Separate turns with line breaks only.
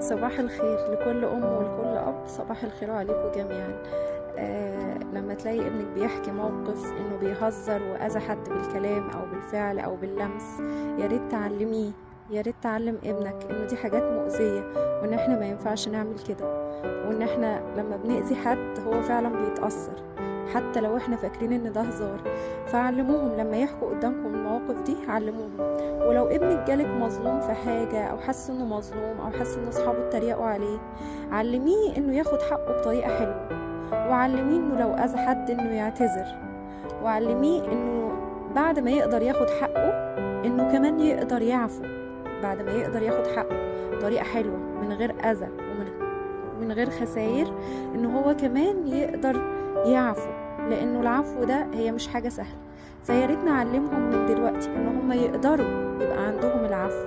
صباح الخير لكل أم ولكل أب، صباح الخير عليكم جميعا. لما تلاقي ابنك بيحكي موقف إنه بيهزر وأذى حد بالكلام أو بالفعل أو باللمس، يا ريت تعلميه، يا ريت تعلم ابنك إنه دي حاجات مؤذية، وإن إحنا ما ينفعش نعمل كده، وإن إحنا لما بنأذي حد هو فعلا بيتأثر حتى لو إحنا فاكرين إن ده هزار. فعلموهم لما يحكوا قدامكم المواقف دي، علموهم. ولو ابنك جالك مظلوم في حاجة أو حس إنه مظلوم أو حس إن أصحابه اتريقوا عليه، علميه إنه ياخد حقه بطريقة حلوة، وعلميه إنه لو أذى حد إنه يعتذر، وعلميه إنه بعد ما يقدر ياخد حقه إنه كمان يقدر يعفو بعد ما يقدر ياخد حقه بطريقة حلوة من غير أذى ومن غير خسائر، إنه هو كمان يقدر يعفو، لأنه العفو ده هي مش حاجة سهلة. فياريت نعلمهم من دلوقتي إن هم يقدروا يبقى عندهم العفو.